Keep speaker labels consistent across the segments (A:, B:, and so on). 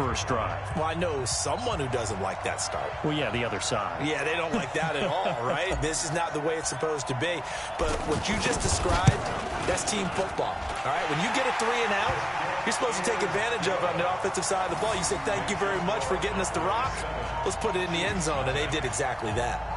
A: first drive.
B: Well, I know someone who doesn't like that start.
A: Well, yeah, the other side.
B: Yeah, they don't like that at all, right? This is not the way it's supposed to be. But what you just described, that's team football, all right? When you get a 3 and out, you're supposed to take advantage of it on the offensive side of the ball. You say, thank you very much for getting us the rock. Let's put it in the end zone, and they did exactly that.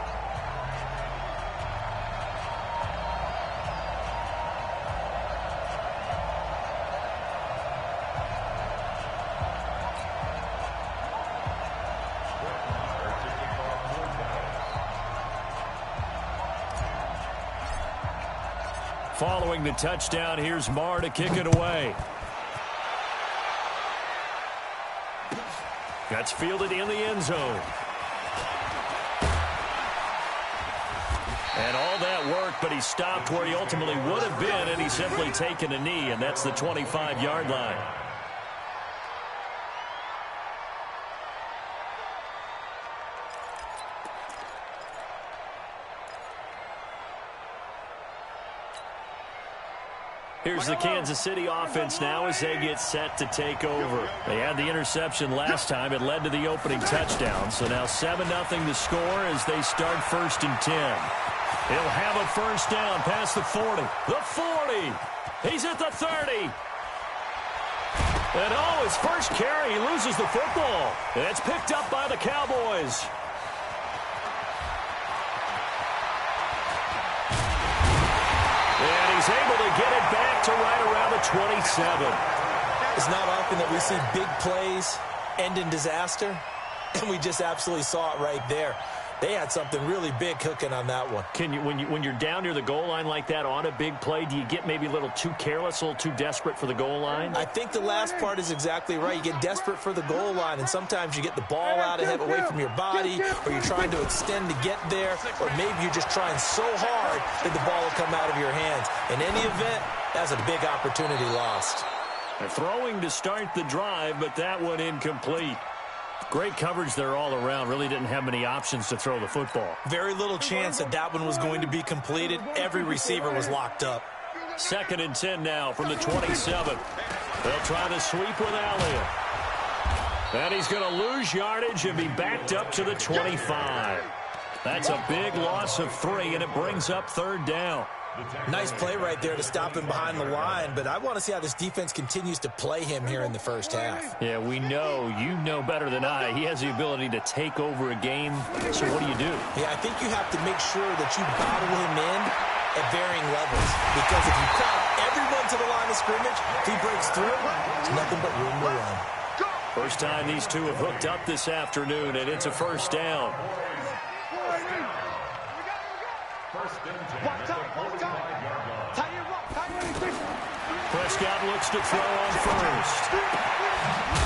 A: Following the touchdown, here's Marr to kick it away. That's fielded in the end zone. And all that work, but he stopped where he ultimately would have been, and he's simply taken a knee, and that's the 25-yard line. Here's the Kansas City offense now as they get set to take over. They had the interception last time. It led to the opening touchdown. So now 7-0 to score as they start 1st and 10. He'll have a first down past the 40. The 40. He's at the 30. And oh, his first carry, he loses the football. And it's picked up by the Cowboys. And he's able to get it back to right around the 27.
B: It's not often that we see big plays end in disaster, and we just absolutely saw it right there. They had something really big cooking on that one.
A: Can you, when you're down near the goal line like that on a big play, do you get maybe a little too careless, a little too desperate for the goal line?
B: I think the last part is exactly right. You get desperate for the goal line, and sometimes you get the ball out ahead away from your body, or you're trying to extend to get there, or maybe you're just trying so hard that the ball will come out of your hands. In any event, that's a big opportunity lost.
A: They're throwing to start the drive, but that one incomplete. Great coverage there all around. Really didn't have many options to throw the football.
B: Very little chance that that one was going to be completed. Every receiver was locked up.
A: 2nd and 10 now from the 27. They'll try to sweep with Elliott. And he's going to lose yardage and be backed up to the 25. That's a big loss of 3, and it brings up 3rd down.
B: Nice play right there to stop him behind the line, but I want to see how this defense continues to play him here in the first half.
A: Yeah, we know, you know better than I, he has the ability to take over a game, so what do you do?
B: Yeah, I think you have to make sure that you bottle him in at varying levels, because if you crowd everyone to the line of scrimmage, if he breaks through, it's nothing but room to run.
A: First time these two have hooked up this afternoon, and it's a first down. Prescott looks to throw on first.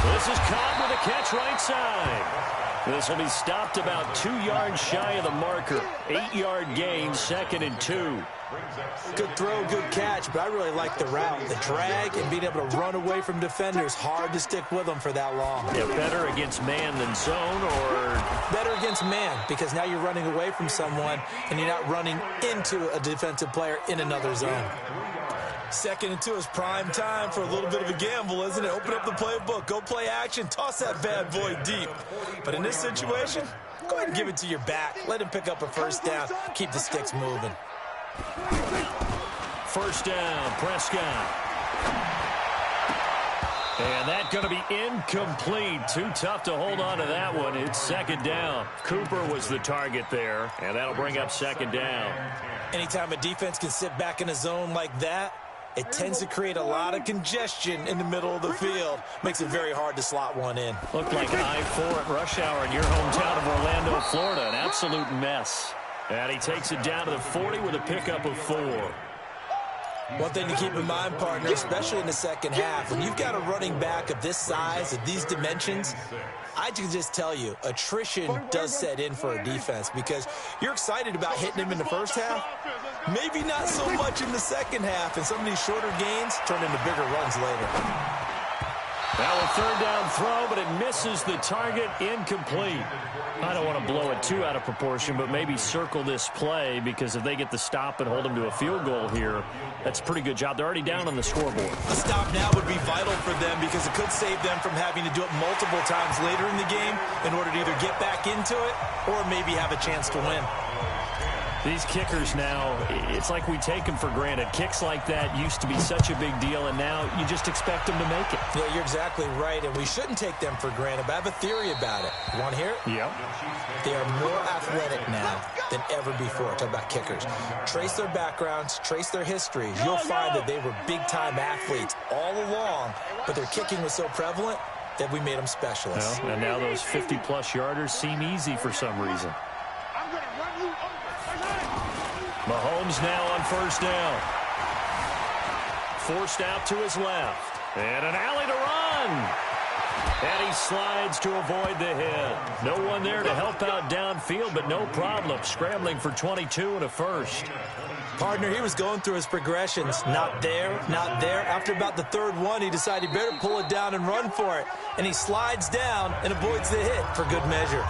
A: This is caught with a catch right side. This will be stopped about 2 yards shy of the marker. 8-yard gain, 2nd and 2.
B: Good throw, good catch, but I really like the route. The drag and being able to run away from defenders. Hard to stick with them for that long.
A: Yeah, better against man than zone, or?
B: Better against man, because now you're running away from someone and you're not running into a defensive player in another zone. 2nd and 2 is prime time for a little bit of a gamble, isn't it? Open up the playbook, go play action, toss that bad boy deep. But in this situation, go ahead and give it to your back. Let him pick up a first down. Keep the sticks moving.
A: First down, Prescott. And that's going to be incomplete. Too tough to hold on to that one. It's 2nd down. Cooper was the target there, and that'll bring up 2nd down.
B: Anytime a defense can sit back in a zone like that, it tends to create a lot of congestion in the middle of the field. Makes it very hard to slot one in.
A: Looked like I-4 at rush hour in your hometown of Orlando, Florida. An absolute mess. And he takes it down to the 40 with a pickup of 4.
B: One thing to keep in mind, partner, especially in the second half, when you've got a running back of this size, of these dimensions, I can just tell you, attrition does set in for a defense, because you're excited about hitting him in the first half, maybe not so much in the second half, and some of these shorter gains turn into bigger runs later.
A: Now a third down throw, but it misses the target, incomplete. I don't want to blow it too out of proportion, but maybe circle this play, because if they get the stop and hold them to a field goal here, that's a pretty good job. They're already down on the scoreboard.
B: A stop now would be vital for them, because it could save them from having to do it multiple times later in the game in order to either get back into it or maybe have a chance to win.
A: These kickers now, it's like we take them for granted. Kicks like that used to be such a big deal, and now you just expect them to make it.
B: Yeah, you're exactly right, and we shouldn't take them for granted, but I have a theory about it. You want to hear it?
A: Yep.
B: They are more athletic now than ever before. Talk about kickers. Trace their backgrounds, trace their histories. You'll find that they were big-time athletes all along, but their kicking was so prevalent that we made them specialists.
A: Well, and now those 50-plus yarders seem easy for some reason. Mahomes now on first down. Forced out to his left. And an alley to run. And he slides to avoid the hit. No one there to help out downfield, but no problem. Scrambling for 22 and a first.
B: Partner, he was going through his progressions. Not there, not there. After about the third one, he decided he better pull it down and run for it. And he slides down and avoids the hit for good measure.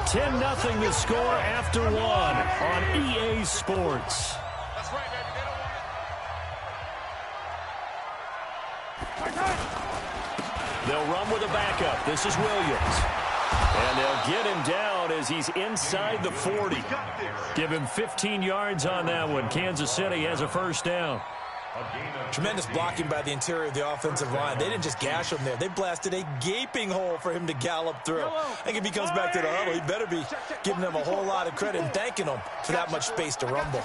A: 10-0 the score after one on EA Sports. They'll run with a backup. This is Williams. And they'll get him down as he's inside the 40. Give him 15 yards on that one. Kansas City has a first down.
B: Tremendous blocking by the interior of the offensive line. They didn't just gash him there. They blasted a gaping hole for him to gallop through. I think if he comes back to the huddle, he better be giving them a whole lot of credit and thanking them for that much space to rumble.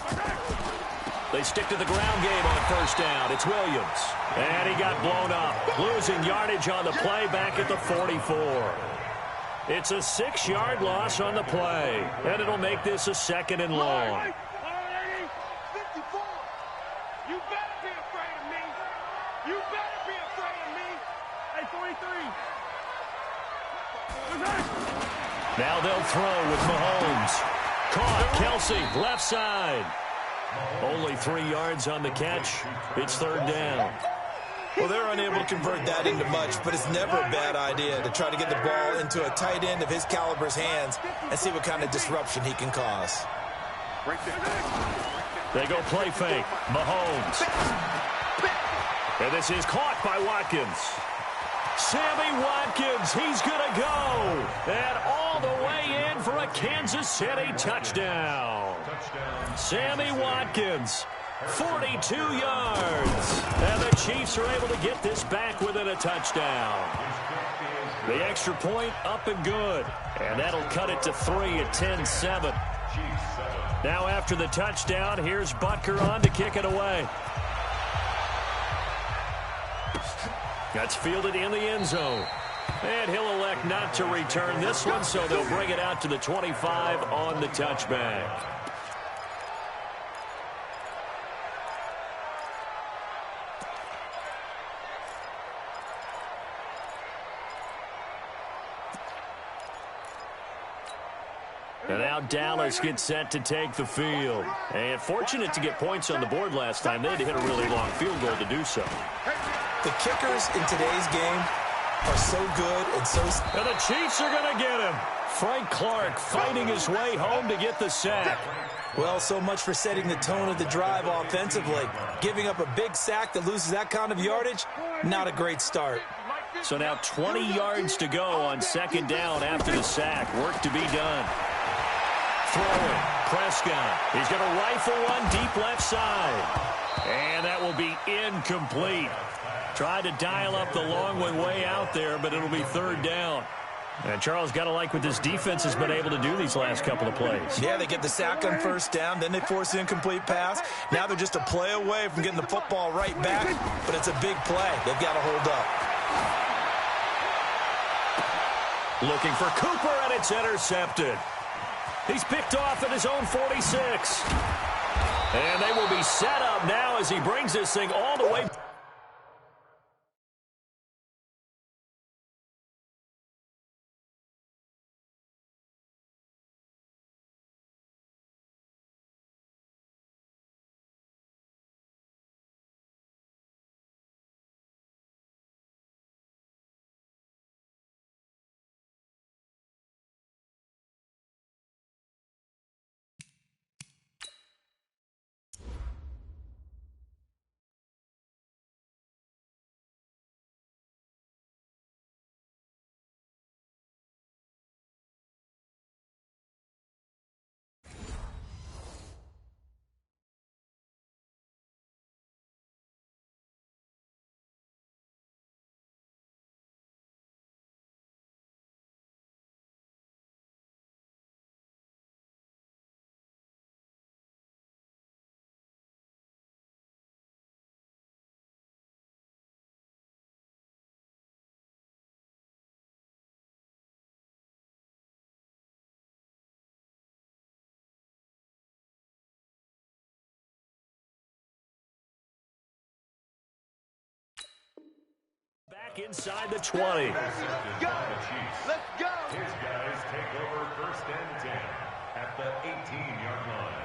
A: They stick to the ground game on first down. It's Williams. And he got blown up. Losing yardage on the play back at the 44. It's a 6-yard loss on the play. And it'll make this a second and long.
C: You better be afraid of me. You better be afraid of me. Hey, 43.
A: Now they'll throw with Mahomes. Caught. Kelsey, left side. Only 3 yards on the catch. It's third down.
B: Well, they're unable to convert that into much, but it's never a bad idea to try to get the ball into a tight end of his caliber's hands and see what kind of disruption he can cause.
A: They go play fake. Mahomes. And this is caught by Watkins. Sammy Watkins, he's going to go. And all the way in for a Kansas City touchdown. Sammy Watkins, 42 yards. And the Chiefs are able to get this back within a touchdown. The extra point up and good. And that'll cut it to 3 at 10-7. Now after the touchdown, here's Butker on to kick it away. That's fielded in the end zone. And he'll elect not to return this one, so they'll bring it out to the 25 on the touchback. And now Dallas gets set to take the field. And fortunate to get points on the board last time. They had to hit a really long field goal to do so.
B: The kickers in today's game are so good and so...
A: And the Chiefs are going to get him. Frank Clark fighting his way home to get the sack.
B: Well, so much for setting the tone of the drive offensively. Giving up a big sack that loses that kind of yardage, not a great start.
A: So now 20 yards to go on second down after the sack. Work to be done. Throwing. Prescott. He's going to rifle one deep left side. And that will be incomplete. Tried to dial up the long one way out there, but it'll be third down. And Charles, got to like what this defense has been able to do these last couple of plays.
B: Yeah, they get the sack on first down, then they force the incomplete pass. Now they're just a play away from getting the football right back, but it's a big play. They've got to hold up.
A: Looking for Cooper, and it's intercepted. He's picked off at his own 46. And they will be set up now as he brings this thing all the way back inside the 20.
C: Let's go. Let's go.
D: His guys take over 1st and 10 at the 18-yard line.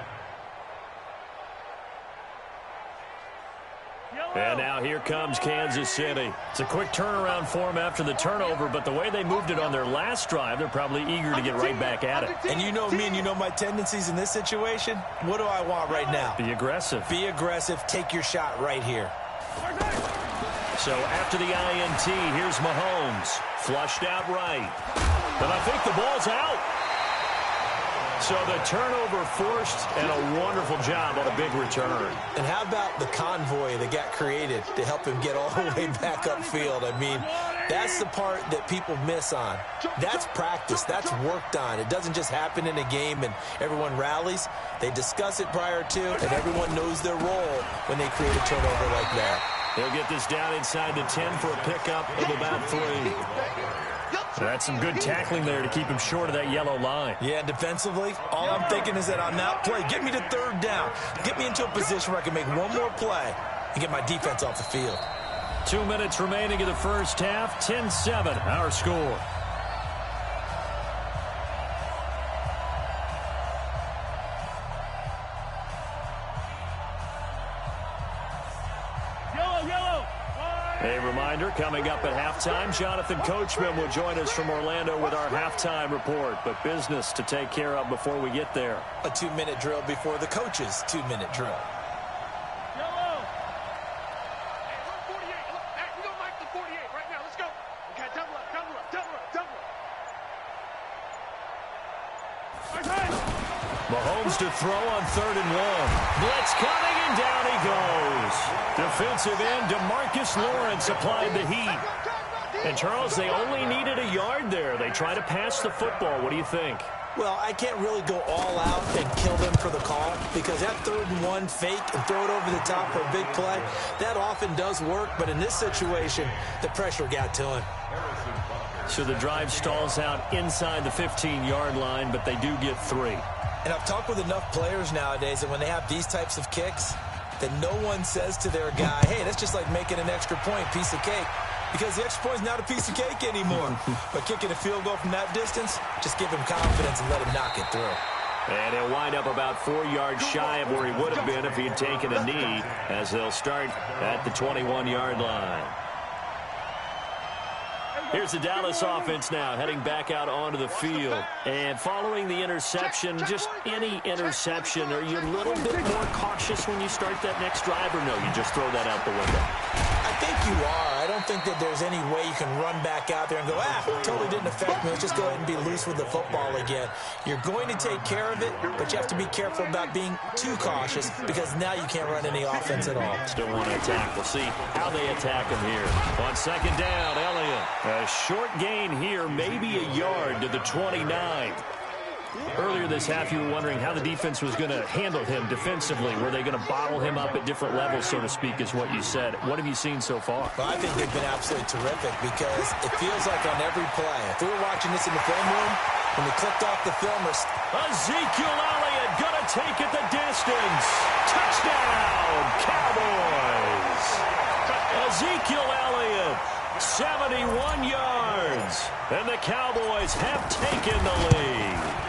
A: And now here comes Kansas City. It's a quick turnaround for them after the turnover, but the way they moved it on their last drive, they're probably eager to get right back at it.
B: And you know me and you know my tendencies in this situation. What do I want right now?
A: Be aggressive.
B: Be aggressive. Take your shot right here.
A: So after the INT, here's Mahomes. Flushed out right. But I think the ball's out. So the turnover forced, and a wonderful job on a big return.
B: And how about the convoy that got created to help him get all the way back upfield? I mean, that's the part that people miss on. That's practice. That's worked on. It doesn't just happen in a game and everyone rallies. They discuss it prior to, and everyone knows their role when they create a turnover like that.
A: He'll get this down inside the 10 for a pickup of about 3. That's some good tackling there to keep him short of that yellow line.
B: Yeah, defensively, all I'm thinking is that on that play, get me to 3rd down. Get me into a position where I can make one more play and get my defense off the field.
A: 2 minutes remaining in the first half. 10-7, our score. A reminder, coming up at halftime, Jonathan Coachman will join us from Orlando with our halftime report. But business to take care of before we get there.
B: A 2-minute drill before the coach's 2-minute drill.
C: Yellow. Hey, run 48. Hey, we're going to make the 48 right now. Let's go. Okay, double up, double up, double up, double up.
A: Mahomes to throw on 3rd and 1. Blitz coming, and down he goes. Defensive end DeMarcus Lawrence applied the heat. And, Charles, they only needed a yard there. They try to pass the football. What do you think?
B: Well, I can't really go all out and kill them for the call because that 3rd and 1 fake and throw it over the top for a big play, that often does work. But in this situation, the pressure got to him.
A: So the drive stalls out inside the 15-yard line, but they do get 3.
B: And I've talked with enough players nowadays that when they have these types of kicks, that no one says to their guy, hey, that's just like making an extra point, piece of cake. Because the extra point is not a piece of cake anymore. But kicking a field goal from that distance, just give him confidence and let him knock it through.
A: And he'll wind up about 4 yards shy of where he would have been if he had taken a knee, as they'll start at the 21-yard line. Here's the Dallas offense now, heading back out onto the field. And following the interception, just any interception, are you a little bit more cautious when you start that next drive, or no, you just throw that out the window?
B: I think you are. I don't think that there's any way you can run back out there and go, totally didn't affect me. Let's just go ahead and be loose with the football again. You're going to take care of it, but you have to be careful about being too cautious because now you can't run any offense at all.
A: Still want to attack. We'll see how they attack him here. On 2nd down, Elliott. A short gain here, maybe a yard to the 29. Earlier this half, you were wondering how the defense was going to handle him defensively. Were they going to bottle him up at different levels, so to speak, is what you said. What have you seen so far?
B: Well, I think they've been absolutely terrific because it feels like on every play, if we were watching this in the film room, when we clicked off the film,
A: Ezekiel Elliott going to take it the distance. Touchdown, Cowboys. Ezekiel Elliott, 71 yards. And the Cowboys have taken the lead.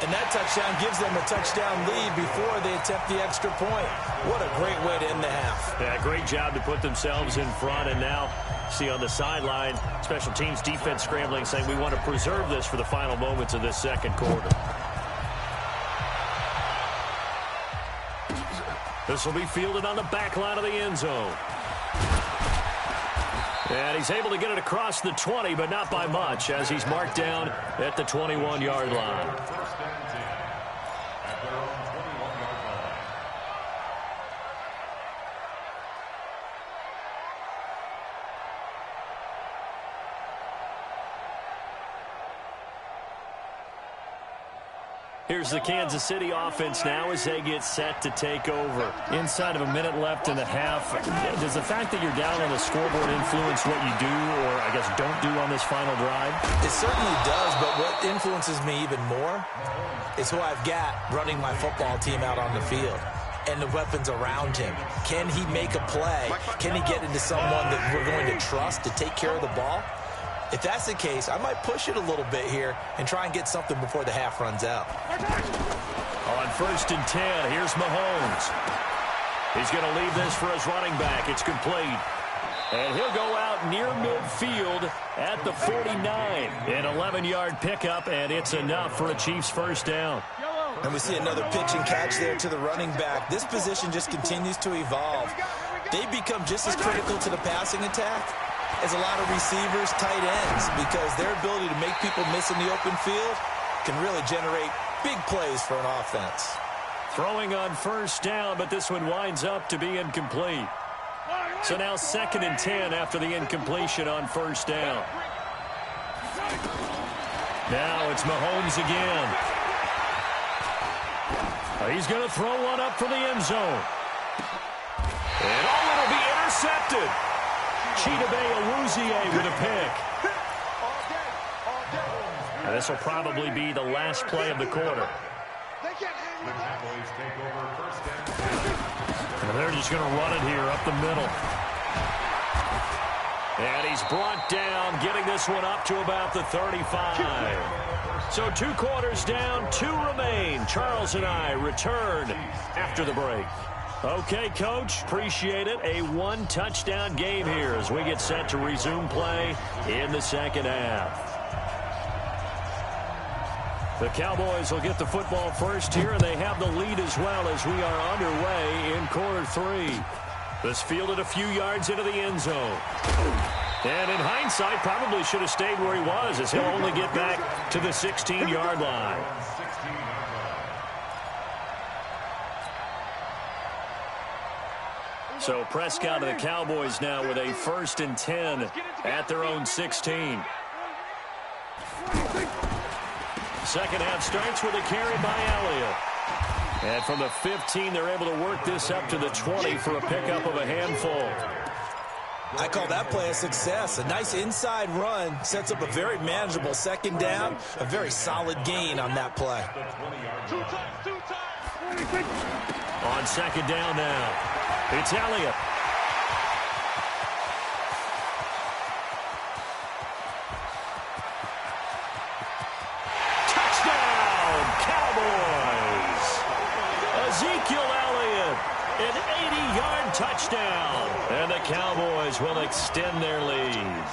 B: And that touchdown gives them a touchdown lead before they attempt the extra point. What a great way to end the half.
A: Yeah, great job to put themselves in front. And now, see on the sideline, special teams defense scrambling, saying we want to preserve this for the final moments of this second quarter. This will be fielded on the back line of the end zone. And he's able to get it across the 20, but not by much, as he's marked down at the 21-yard line. Here's the Kansas City offense now as they get set to take over. Inside of a minute left in the half, does the fact that you're down on the scoreboard influence what you do, or I guess don't do on this final drive?
B: It certainly does, but what influences me even more is who I've got running my football team out on the field. and the weapons around him. Can he make a play? Can he get into someone that we're going to trust to take care of the ball? If that's the case, I might push it a little bit here and try and get something before the half runs out.
A: On 1st and 10, here's Mahomes. He's going to leave this for his running back. It's complete. And he'll go out near midfield at the 49. An 11-yard pickup, and it's enough for a Chiefs first down.
B: And we see another pitch and catch there to the running back. This position just continues to evolve. They become just as critical to the passing attack as a lot of receivers, tight ends, because their ability to make people miss in the open field can really generate big plays for an offense.
A: Throwing on first down, but this one winds up to be incomplete. So now 2nd and 10 after the incompletion on first down. Now it's Mahomes again. He's going to throw one up for the end zone. And it'll be intercepted. Chidobe with a pick. And this will probably be the last play of the quarter. And they're just going to run it here up the middle. And he's brought down, getting this one up to about the 35. So 2 quarters down, 2 remain. Charles and I return after the break. Okay, Coach, appreciate it. A 1-touchdown game here as we get set to resume play in the second half. The Cowboys will get the football first here, and they have the lead as well as we are underway in quarter 3. This fielded a few yards into the end zone. And in hindsight, probably should have stayed where he was, as he'll only get back to the 16-yard line. So Prescott and the Cowboys now with a 1st and 10 at their own 16. Second half starts with a carry by Elliott. And from the 15, they're able to work this up to the 20 for a pickup of a handful.
B: I call that play a success. A nice inside run sets up a very manageable second down. A very solid gain on that play.
A: On second down now, it's Elliott. Ezekiel Elliott, an 80-yard touchdown. And the Cowboys will extend their lead.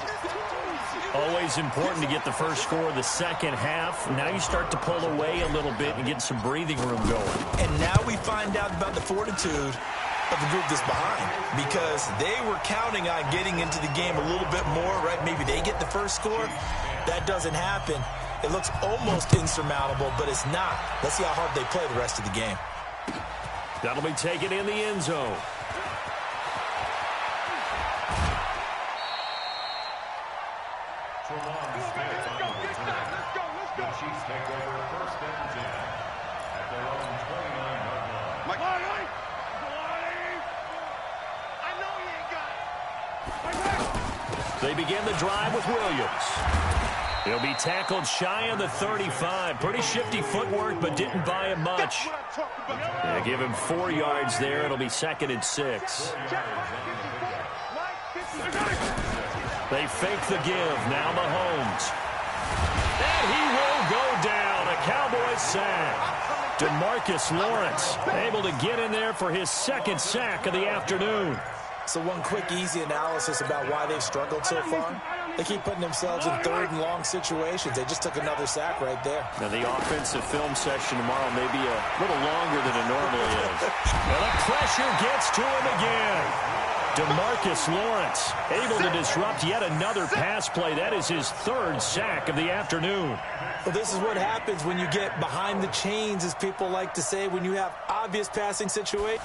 A: Always important to get the first score of the second half. Now you start to pull away a little bit and get some breathing room going.
B: And now we find out about the fortitude of the group that's behind, because they were counting on getting into the game a little bit more, right? Maybe they get the first score. That doesn't happen. It looks almost insurmountable, but it's not. Let's see how hard they play the rest of the game.
A: That'll be taken in the end zone.
D: The Chiefs take over 1st and 10 at their own 29-yard line.
A: They begin the drive with Williams. He'll be tackled shy of the 35. Pretty shifty footwork, but didn't buy him much. They give him 4 yards there. It'll be 2nd and 6. They fake the give. Now Mahomes. And he will go down. A Cowboys sack. DeMarcus Lawrence able to get in there for his 2nd sack of the afternoon.
B: So one quick, easy analysis about why they've struggled so far. They keep putting themselves in 3rd and long situations. They just took another sack right there.
A: Now, the offensive film session tomorrow may be a little longer than it normally is. And the pressure gets to him again. DeMarcus Lawrence able to disrupt yet another pass play. That is his 3rd sack of the afternoon.
B: Well, this is what happens when you get behind the chains, as people like to say, when you have obvious passing situations.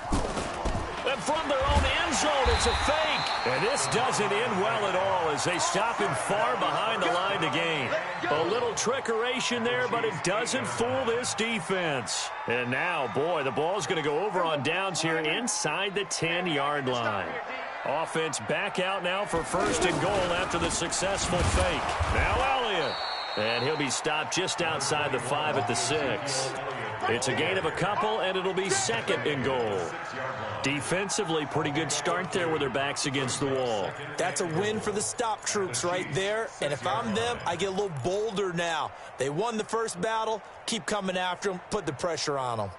A: And from their own end zone, it's a fake. And this doesn't end well at all as they stop him far behind the line to gain. A little trickeration there, but it doesn't fool this defense. And now, boy, the ball's going to go over on downs here inside the 10-yard line. Offense back out now for 1st and goal after the successful fake. Now Elliott. And he'll be stopped just outside the 5 at the 6. It's a gain of a couple, and it'll be 2nd and goal. Defensively, pretty good start there with their backs against the wall.
B: That's a win for the stop troops right there. And if I'm them, I get a little bolder now. They won the first battle. Keep coming after them. Put the pressure on them.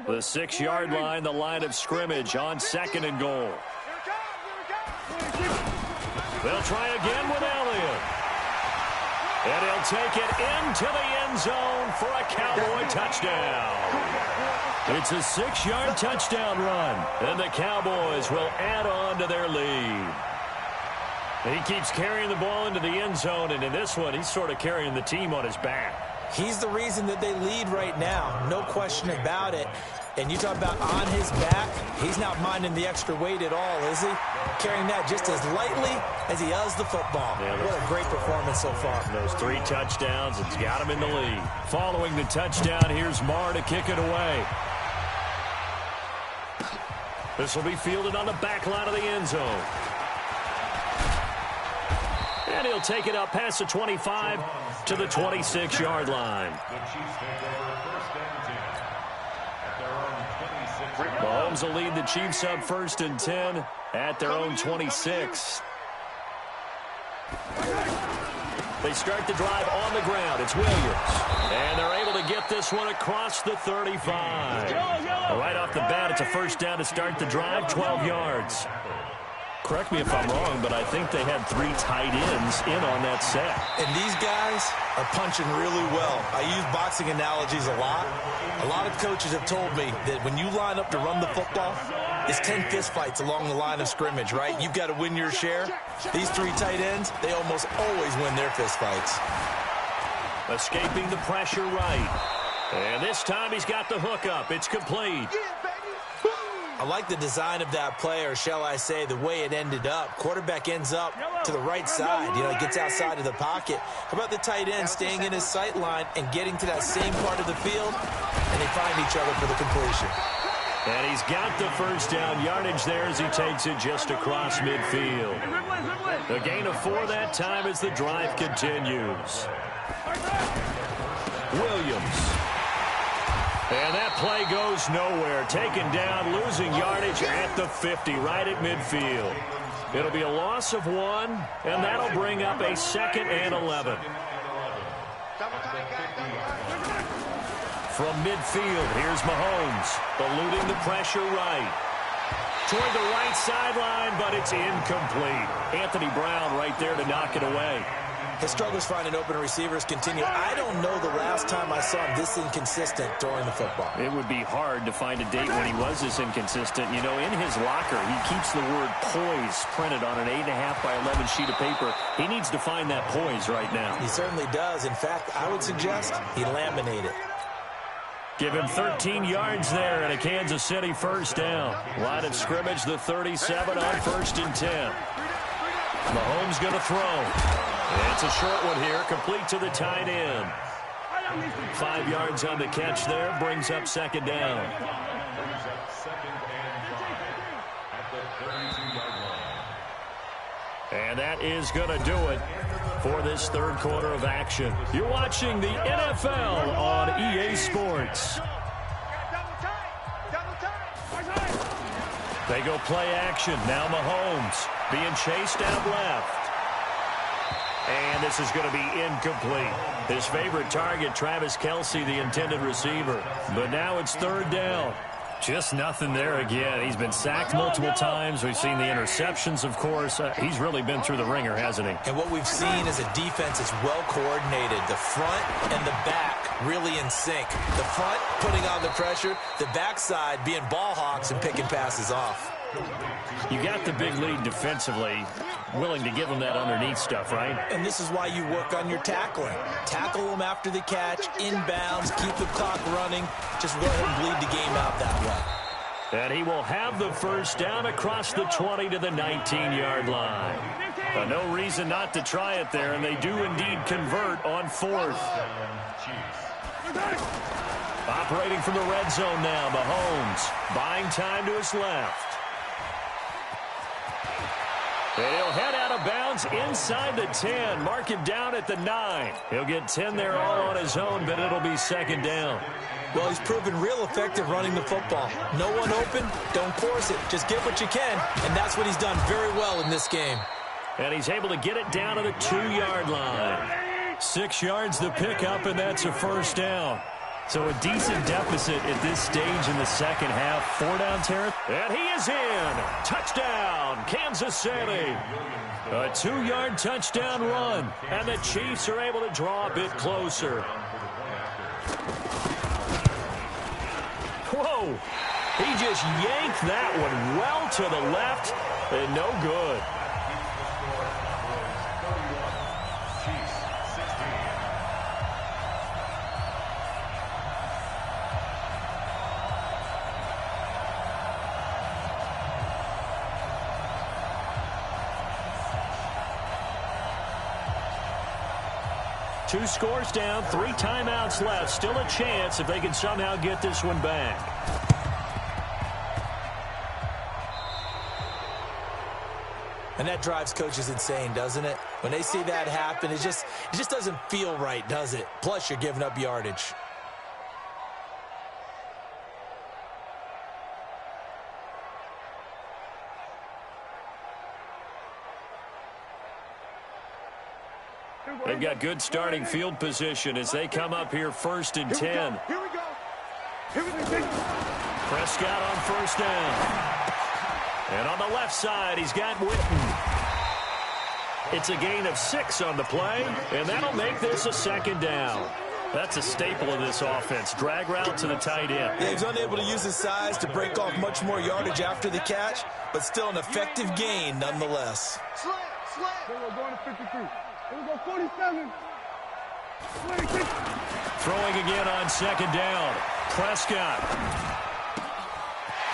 A: The 6-yard line, the line of scrimmage on 2nd and goal. They'll try again with Elliott. And he'll take it into the end zone for a Cowboy touchdown. It's a 6-yard touchdown run, and the Cowboys will add on to their lead. He keeps carrying the ball into the end zone, and in this one, he's sort of carrying the team on his back.
B: He's the reason that they lead right now, no question about it. And you talk about on his back, he's not minding the extra weight at all, is he? Carrying that just as lightly as he does the football.
A: Yeah,
B: what a great performance so far.
A: Those 3 touchdowns, it's got him in the lead. Following the touchdown, here's Marr to kick it away. This will be fielded on the back line of the end zone. And he'll take it up past the 25 to the 26-yard line. Mahomes will lead the Chiefs up 1st and 10 at their own 26. They start the drive on the ground. It's Williams. And they're able to get this one across the 35. Right off the bat, it's a 1st down to start the drive, 12 yards. Correct me if I'm wrong, but I think they had 3 tight ends in on that set.
B: And these guys are punching really well. I use boxing analogies a lot. A lot of coaches have told me that when you line up to run the football, it's 10 fistfights along the line of scrimmage, right? You've got to win your share. These 3 tight ends, they almost always win their fistfights.
A: Escaping the pressure right. And this time he's got the hook up. It's complete.
B: I like the design of that play, or shall I say, the way it ended up. Quarterback ends up to the right side. You know, he gets outside of the pocket. How about the tight end staying in his sight line and getting to that same part of the field, and they find each other for the completion.
A: And he's got the 1st down yardage there as he takes it just across midfield. The gain of 4 that time as the drive continues. Williams. And that play goes nowhere. Taken down, losing yardage at the 50, right at midfield. It'll be a loss of 1, and that'll bring up a 2nd and 11. From midfield, here's Mahomes, eluding the pressure right. Toward the right sideline, but it's incomplete. Anthony Brown right there to knock it away.
B: His struggles finding open receivers continue. I don't know the last time I saw him this inconsistent throwing the football.
A: It would be hard to find a date when he was this inconsistent. You know, in his locker, he keeps the word poise printed on an 8.5 by 11 sheet of paper. He needs to find that poise right now.
B: He certainly does. In fact, I would suggest he laminate it.
A: Give him 13 yards there and a Kansas City 1st down. Line of scrimmage, the 37 on 1st and 10. Mahomes going to throw. It's a short one here, complete to the tight end. 5 yards on the catch there, brings up 2nd down. And that is going to do it for this 3rd quarter of action. You're watching the NFL on EA Sports. They go play action. Now Mahomes being chased out left. And this is going to be incomplete. His favorite target, Travis Kelce, the intended receiver. But now it's 3rd down. Just nothing there again. He's been sacked multiple times. We've seen the interceptions, of course. He's really been through the ringer, hasn't he?
B: And what we've seen is a defense that's well coordinated. The front and the back really in sync. The front putting on the pressure. The backside being ball hawks and picking passes off.
A: You got the big lead defensively, willing to give them that underneath stuff, right?
B: And this is why you work on your tackling. Tackle them after the catch, inbounds, keep the clock running. Just go ahead and bleed the game out that way.
A: And he will have the 1st down across the 20 to the 19-yard line. No reason not to try it there, and they do indeed convert on 4th. Operating from the red zone now, Mahomes buying time to his left. And he'll head out of bounds inside the 10. Mark him down at the 9. He'll get 10 there all on his own, but it'll be second down.
B: Well, he's proven real effective running the football. No one open, don't force it. Just get what you can, and that's what he's done very well in this game.
A: And he's able to get it down to the 2-yard line. 6 yards the pickup, and that's a first down. So a decent deficit at this stage in the second half. 4-down territory. And he is in. Touchdown, Kansas City. A 2-yard touchdown run. And the Chiefs are able to draw a bit closer. Whoa. He just yanked that one well to the left and no good. Two scores down, 3 timeouts left. Still a chance if they can somehow get this one back.
B: And that drives coaches insane, doesn't it? When they see that happen, it just doesn't feel right, does it? Plus, you're giving up yardage.
A: They've got good starting field position as they come up here 1st and 10.
C: Here we go. Here we go.
A: Prescott on first down. And on the left side, he's got Witten. It's a gain of 6 on the play, and that'll make this a second down. That's a staple of this offense. Drag route to the tight end.
B: Yeah, he's unable to use his size to break off much more yardage after the catch, but still an effective gain nonetheless.
C: Slant. We're going to 53. Here we go, 47. 26.
A: Throwing again on second down. Prescott.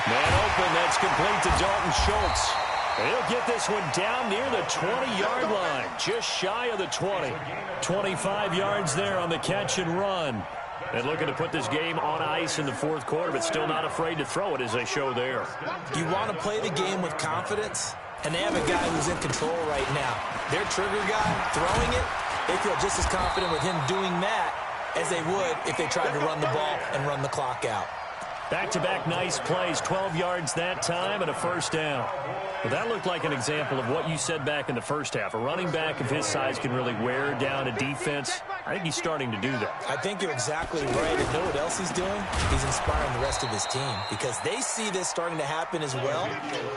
A: Man open, that's complete to Dalton Schultz. And he'll get this one down near the 20-yard line, just shy of the 20. 25 yards there on the catch and run. And looking to put this game on ice in the 4th quarter, but still not afraid to throw it as they show there.
B: You want to play the game with confidence, and they have a guy who's in control right now. Their trigger guy throwing it, they feel just as confident with him doing that as they would if they tried to run the ball and run the clock out.
A: Back-to-back nice plays, 12 yards that time and a first down. Well, that looked like an example of what you said back in the first half. A running back of his size can really wear down a defense. I think he's starting to do that.
B: I think you're exactly right. And know what else he's doing? He's inspiring the rest of his team because they see this starting to happen as well.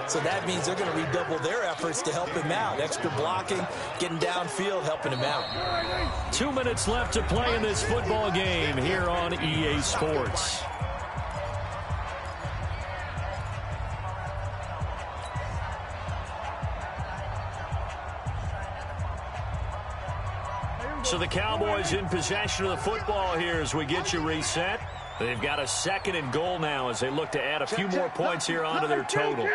B: So that means they're going to redouble their efforts to help him out. Extra blocking, getting downfield, helping him out.
A: 2 minutes left to play in this football game here on EA Sports. So the Cowboys in possession of the football here as we get you reset. They've got a 2nd and goal now as they look to add a few more points here onto their total.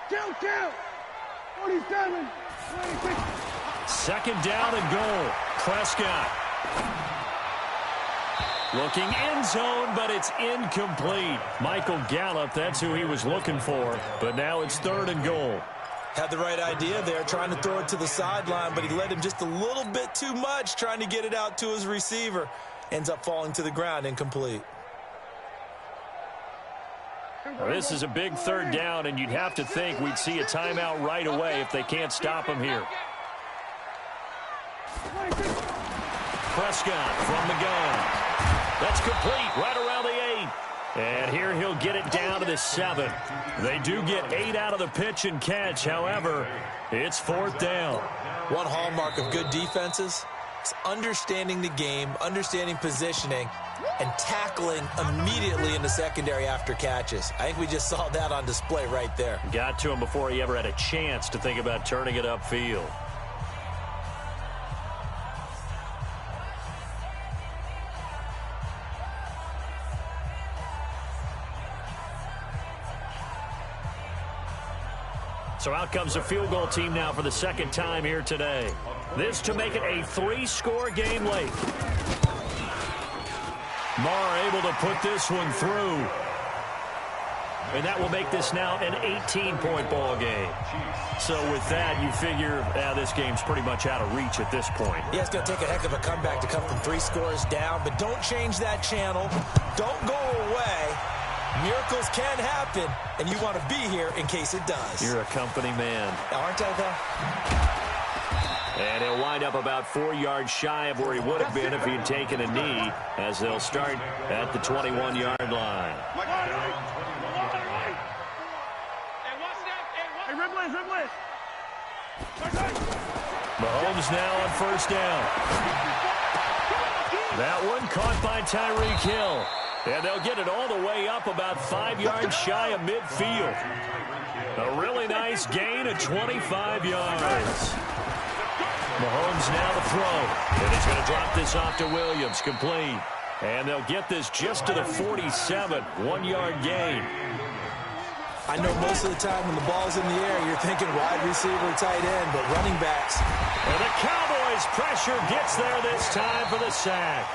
C: Count. 47. 26.
A: 2nd down and goal. Prescott. Looking end zone, but it's incomplete. Michael Gallup, that's who he was looking for. But now it's 3rd and goal.
B: Had the right idea there, trying to throw it to the sideline, but he led him just a little bit too much, trying to get it out to his receiver. Ends up falling to the ground, incomplete.
A: Well, this is a big 3rd down, and you'd have to think we'd see a timeout right away if they can't stop him here. Prescott from the gun. That's complete right around the 8. And here he'll get it down to the 7. They do get 8 out of the pitch and catch. However, it's 4th down.
B: One hallmark of good defenses is understanding the game, understanding positioning, and tackling immediately in the secondary after catches. I think we just saw that on display right there.
A: Got to him before he ever had a chance to think about turning it upfield. So out comes the field goal team now for the 2nd time here today. This to make it a 3-score game late. Marr able to put this one through. And that will make this now an 18-point ball game. So with that, you figure this game's pretty much out of reach at this point.
B: Yeah, it's going to take a heck of a comeback to come from 3 scores down, but don't change that channel. Don't go away. Miracles can happen, and you want to be here in case it does.
A: You're a company man.
B: Aren't I, though?
A: And he'll wind up about 4 yards shy of where he would have been if he had taken a knee, as they'll start at the 21-yard line. Mahomes now on first down. That one caught by Tyreek Hill. And they'll get it all the way up about 5 yards shy of midfield. A really nice gain of 25 yards. Mahomes now to throw. And he's going to drop this off to Williams. Complete. And they'll get this just to the 47. 1-yard gain.
B: I know most of the time when the ball's in the air, you're thinking wide receiver, tight end, but running backs.
A: And the Cowboys' pressure gets there this time for the sack.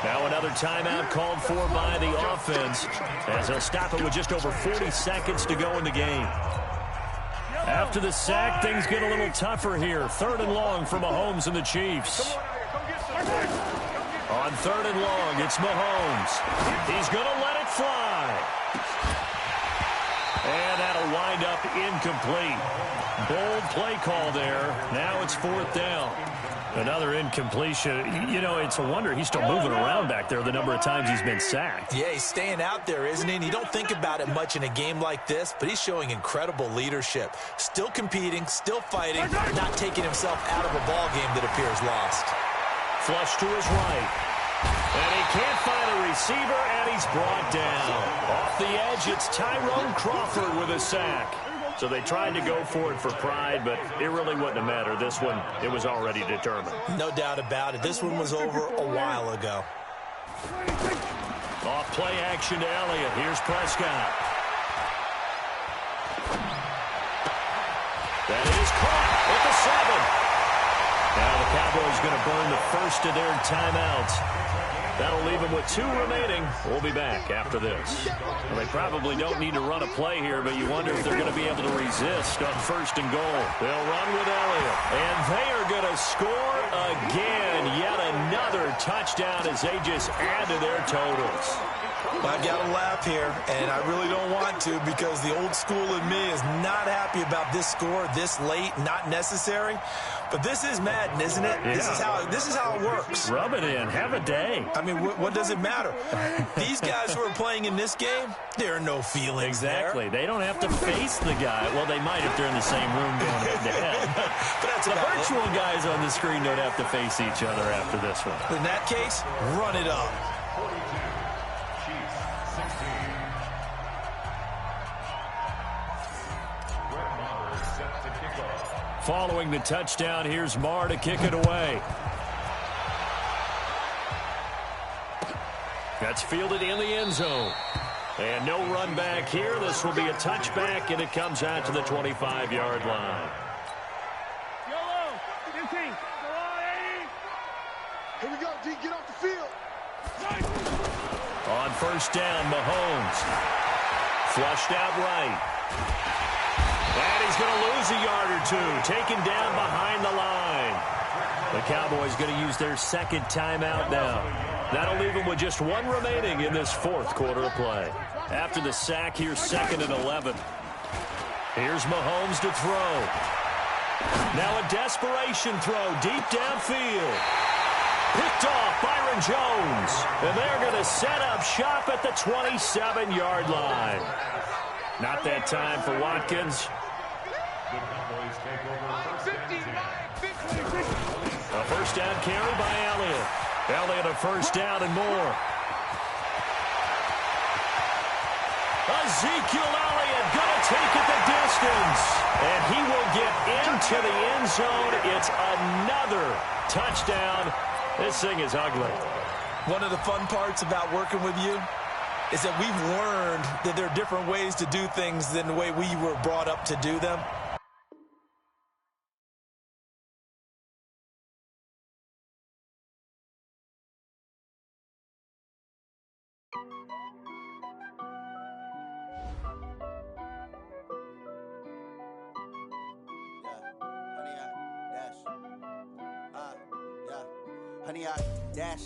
A: Now another timeout called for by the offense, as they'll stop it with just over 40 seconds to go in the game. After the sack, things get a little tougher here. 3rd and long for Mahomes and the Chiefs. On 3rd and long, it's Mahomes. He's going to let it fly. And that'll wind up incomplete. Bold play call there. Now it's 4th down. Another incompletion. You know, it's a wonder he's still moving around back there the number of times he's been sacked.
B: Yeah, he's staying out there, isn't he? And you don't think about it much in a game like this, but he's showing incredible leadership. Still competing, still fighting, not taking himself out of a ball game that appears lost.
A: Flush to his right. And he can't find a receiver, and he's brought down. Off the edge, it's Tyrone Crawford with a sack. So they tried to go for it for pride, but it really wouldn't have mattered. This one, it was already determined.
B: No doubt about it. This one was over a while ago.
A: Off play action to Elliott. Here's Prescott. That is caught at the 7. Now the Cowboys going to burn the first of their timeouts. That'll leave them with 2 remaining. We'll be back after this. Well, they probably don't need to run a play here, but you wonder if they're going to be able to resist on 1st and goal. They'll run with Elliott. And they are going to score again. Yet another touchdown as they just add to their totals.
B: I've got to laugh here, and I really don't want to because the old school in me is not happy about this score this late, not necessary. But this is Madden, isn't it?
A: Yeah.
B: This is how it works.
A: Rub it in. Have a day.
B: I mean, what does it matter? These guys who are playing in this game, there are no feelings
A: Exactly.
B: there.
A: They don't have to face the guy. Well, they might if they're in the same room going head-to-head.
B: But that's
A: The
B: about
A: virtual
B: it.
A: guys on the screen don't have to face each other after this one.
B: In that case, run it up.
A: Following the touchdown, here's Marr to kick it away. That's fielded in the end zone. And no run back here. This will be a touchback, and it comes out to the 25-yard line.
C: Yellow, 15. Here we go, D. Get off the field.
A: On 1st down, Mahomes. Flushed out right. And he's going to lose a yard or 2. Taken down behind the line. The Cowboys going to use their 2nd timeout now. That'll leave them with just 1 remaining in this 4th quarter of play. After the sack, here's 2nd and 11. Here's Mahomes to throw. Now a desperation throw deep downfield. Picked off Byron Jones. And they're going to set up shop at the 27-yard line. Not that time for Watkins. A 1st down carry by Elliott. Elliott a 1st down and more. Ezekiel Elliott going to take it the distance. And he will get into the end zone. It's another touchdown. This thing is ugly.
B: One of the fun parts about working with you is that we've learned that there are different ways to do things than the way we were brought up to do them.
E: honey, I dash.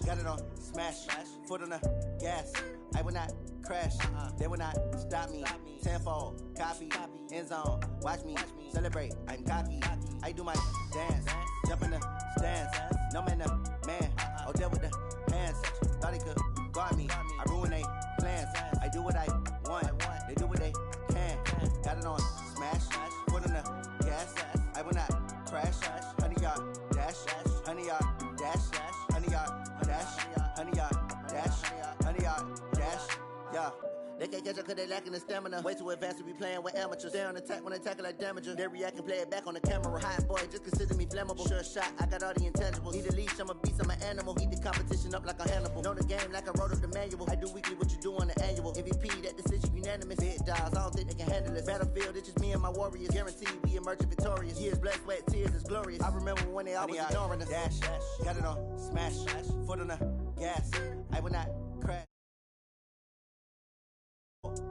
E: Got it on smash, foot on the gas. I will not crash, they will not stop me. Tenfold, copy, end zone, watch me celebrate. I'm cocky, I do my dance, jump in the stands. No man, the man, oh, deal with the hands. Thought he could guard me, I ruin they plans. I do what I want, they do what they can. Got it on smash, foot on the gas. I will not crash, honey, yard dash, honey, yard dash, honey, yard dash, honey, yard dash, honey, yard dash, yeah. They can't catch up cause they lacking the stamina. Way too advanced to be playing with amateurs. Stay on attack when they tackle like damager. They react and play it back on the camera. Hot boy, just consider me flammable. Sure shot, I got all the intangibles. Need a leash, I'm a beast, I'm an animal. Heat the competition up like a Hannibal. Know the game like I wrote up the manual. I do weekly what you do on the annual. MVP, that decision unanimous. Big dogs, I don't think they can handle it. Battlefield, it's just me and my warriors. Guaranteed we emerge victorious. Years, blood, sweat, tears, it's glorious. I remember when they always ignoring us. Dash, got it on smash, foot on the gas. I will not crash.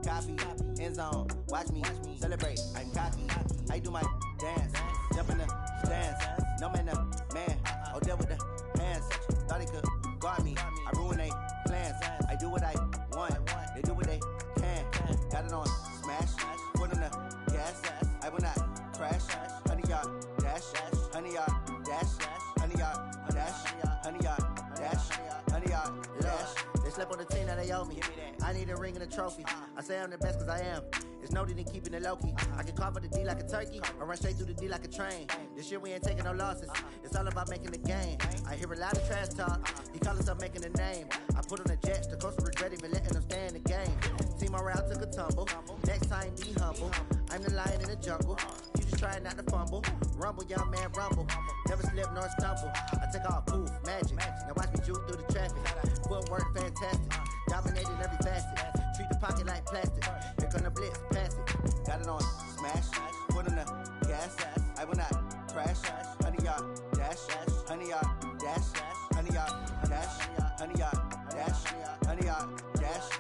E: Copy, end zone, watch me celebrate. I'm cocky, I do my dance, jump in the stands. No man, the man, oh, deal with the hands. Thought he could guard me, I ruin they plans. I do what I want, they do what they can. Got it on smash, foot on the gas. I will not crash, honey, yard dash, honey, yard dash, honey, yard dash, honey, yard dash, honey, yard dash. They slept on the team that they owe me. I need a ring and a trophy. I say I'm the best cause I am. It's no need in keeping it low-key. I can carve for the D like a turkey, or run straight through the D like a train. This year we ain't taking no losses. It's all about making the game. I hear a lot of trash talk. He call himself making a name. I put on the Jets. The coach will regret even letting them stay in the game. Team morale took a tumble. Next time be humble. I'm the lion in the jungle. You just trying not to fumble. Rumble, young man, rumble. Never slip nor stumble. I take off, poof, magic. Now watch me juke through the traffic. Footwork fantastic. Dominating every facet. Treat the pocket like plastic. Here come the blitz, pass it. Got it on smash, foot on the gas. I will not crash. Honey, yard dash, honey, yard dash, honey, yard dash, honey, yard dash, honey, yard dash.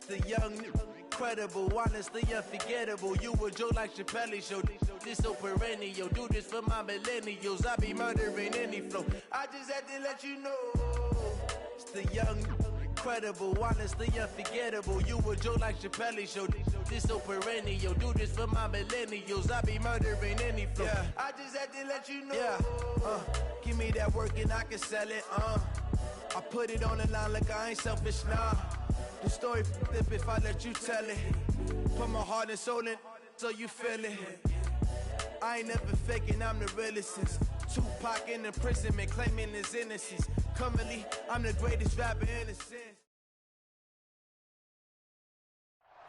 F: The young, incredible, honestly unforgettable. You a joke like Chappelle show. This so perennial. Do this for my millennials. I be murdering any flow. I just had to let you know. It's the young, incredible, honestly unforgettable. You a joke like Chappelle show. This so perennial. Do this for my millennials. I be murdering any flow. Yeah. I just had to let you know. Yeah. Give me that work and I can sell it. I put it on the line like I ain't selfish, nah. The story flip if I let you tell it. Put my heart and soul in so you feel it. I ain't never faking, I'm the realest since Tupac in imprisonment, claiming his innocence. Currently, I'm the greatest rapper in a sense.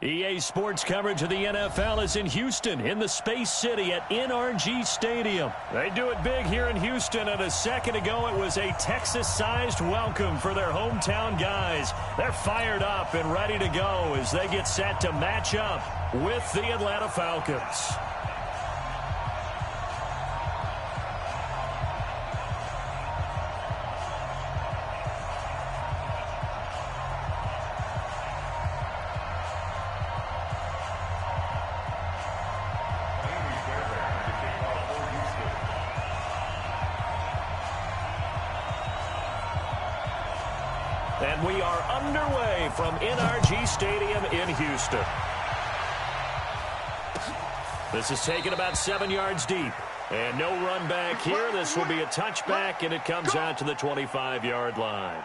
A: EA Sports coverage of the NFL is in Houston, in the Space City at NRG Stadium. They do it big here in Houston, and a second ago it was a Texas-sized welcome for their hometown guys. They're fired up and ready to go as they get set to match up with the Atlanta Falcons. And we are underway from NRG Stadium in Houston. This is taken about 7 yards deep. And no run back here. This will be a touchback, and it comes out to the 25-yard line.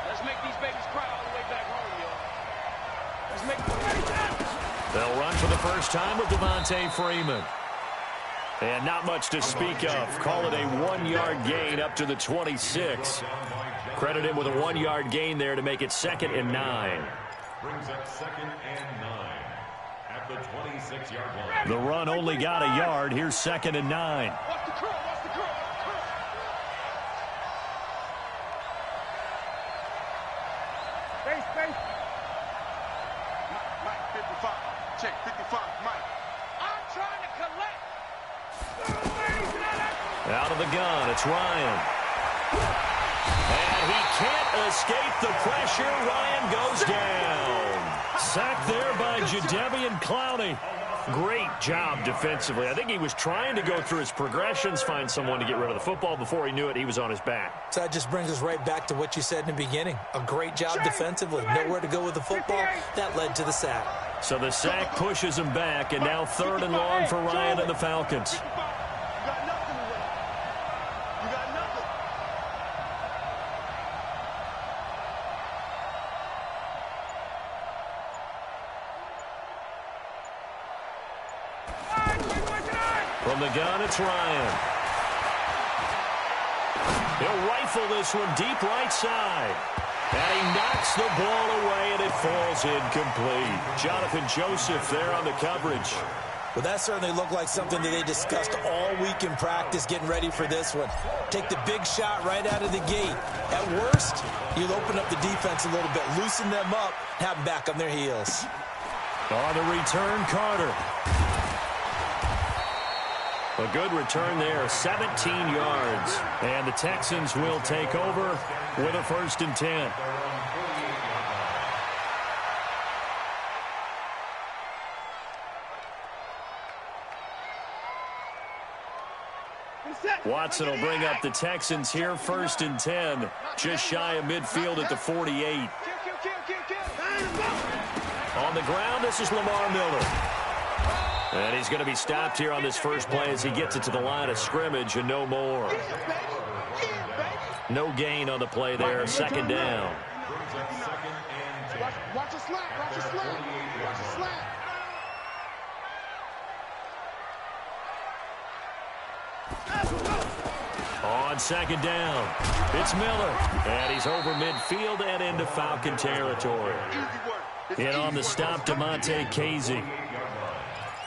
C: Let's make these babies cry all the way back home, yo. Let's make
A: They'll run for the first time with Devontae Freeman. And not much to speak of. Call it a 1-yard gain up to the 26. Credit him with a 1-yard gain there to make it 2nd and 9.
D: Brings up 2nd and 9 at the 26-yard line.
A: The run only got a yard. Here's 2nd and 9.
C: Watch the curl, watch the curl, watch the curl. Space. Mike, 55. Check, 55, Mike. I'm trying to collect.
A: Out of the gun, it's Ryan. And he can't escape the pressure. Ryan goes down. Sacked there by Jadeveon Clowney. Great job defensively. I think he was trying to go through his progressions, find someone to get rid of the football. Before he knew it, he was on his back.
B: So that just brings us right back to what you said in the beginning. A great job defensively. Nowhere to go with the football. That led to the sack.
A: So the sack pushes him back, and now 3rd and long for Ryan and the Falcons.
C: You got nothing to win. You got nothing.
A: From the gun, it's Ryan. He'll rifle this one deep right side. And he knocks the ball away, and it falls incomplete. Jonathan Joseph there on the coverage.
B: Well, that certainly looked like something that they discussed all week in practice, getting ready for this one. Take the big shot right out of the gate. At worst, you'll open up the defense a little bit, loosen them up, have them back on their heels.
A: On the return, Carter. A good return there, 17 yards. And the Texans will take over with a 1st and 10. Watson will bring up the Texans here, 1st and 10. Just shy of midfield at the 48. On the ground, this is Lamar Miller. And he's going to be stopped here on this first play as he gets it to the line of scrimmage and no more. No gain on the play there, 2nd down.
C: Watch a slant, watch a slant, watch a slant.
A: On 2nd down, it's Miller. And he's over midfield and into Falcon territory. And on the stop, DeMonte Casey.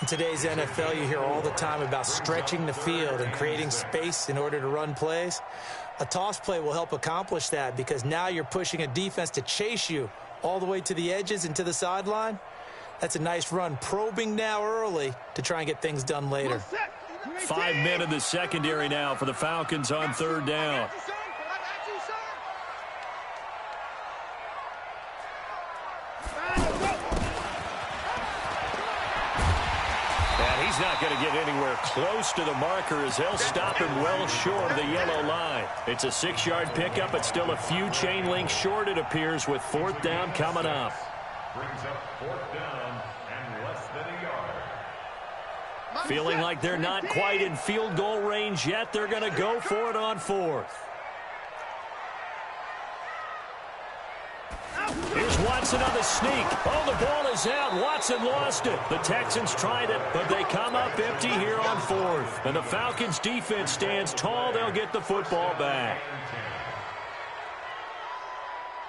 B: In today's NFL, you hear all the time about stretching the field and creating space in order to run plays. A toss play will help accomplish that because now you're pushing a defense to chase you all the way to the edges and to the sideline. That's a nice run, probing now early to try and get things done later.
A: 5 men in the secondary now for the Falcons on 3rd down. He's not going to get anywhere close to the marker as they'll stop him well short of the yellow line. It's a 6-yard pickup. It's still a few chain links short, it appears, with 4th down coming up.
D: Brings up 4th down and less than a yard.
A: Feeling like they're not quite in field goal range yet. They're going to go for it on 4th. Here's Watson on the sneak. Oh, the ball is out. Watson lost it. The Texans tried it, but they come up empty here on 4th. And the Falcons' defense stands tall. They'll get the football back.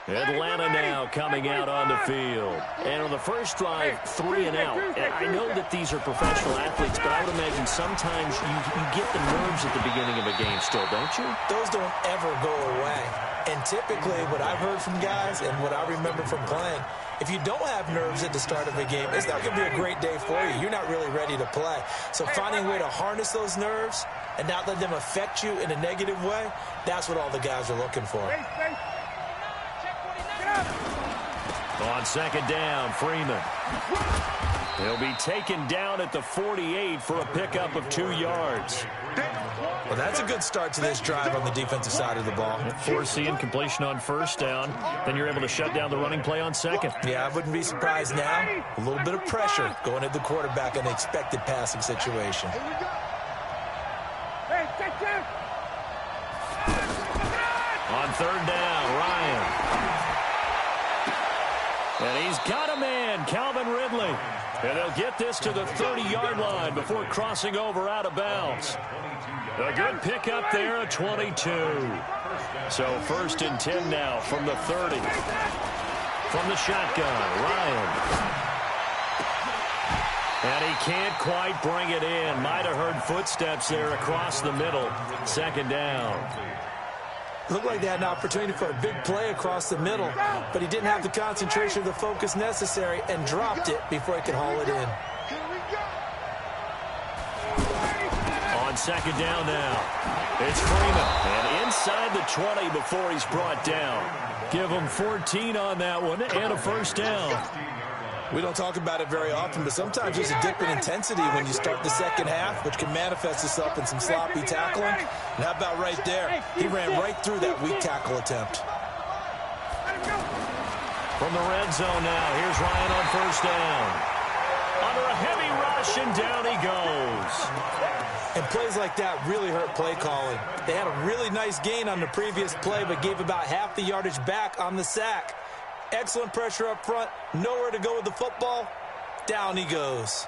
A: Atlanta now coming out on the field. And on the first drive, 3 and out. I know that these are professional athletes, but I would imagine sometimes you get the nerves at the beginning of a game still, don't you?
B: Those don't ever go away. And typically, what I've heard from guys and what I remember from playing, if you don't have nerves at the start of a game, it's not going to be a great day for you. You're not really ready to play. So finding a way to harness those nerves and not let them affect you in a negative way, that's what all the guys are looking for.
A: On 2nd down, Freeman. He'll be taken down at the 48 for a pickup of 2 yards.
B: Well, that's a good start to this drive on the defensive side of the ball.
A: Forcing completion on 1st down. Then you're able to shut down the running play on 2nd.
B: Yeah, I wouldn't be surprised now. A little bit of pressure going at the quarterback in the expected passing situation.
A: On 3rd down, Ryan. And he's got a man, Calvin Ridley. And they'll get this to the 30-yard line before crossing over out of bounds. A good pickup there at 22. So 1st and 10 now from the 30. From the shotgun, Ryan. And he can't quite bring it in. Might have heard footsteps there across the middle. 2nd down.
B: Looked like they had an opportunity for a big play across the middle, but he didn't have the concentration or the focus necessary and dropped it before he could haul it in.
A: On 2nd down now, it's Freeman. And inside the 20 before he's brought down. Give him 14 on that one and a 1st down.
B: We don't talk about it very often, but sometimes there's a dip in intensity when you start the second half, which can manifest itself in some sloppy tackling. And how about right there? He ran right through that weak tackle attempt.
A: From the red zone now, here's Ryan on 1st down. Under a heavy rush, and down he goes.
B: And plays like that really hurt play calling. They had a really nice gain on the previous play, but gave about half the yardage back on the sack. Excellent pressure up front. Nowhere to go with the football. Down he goes.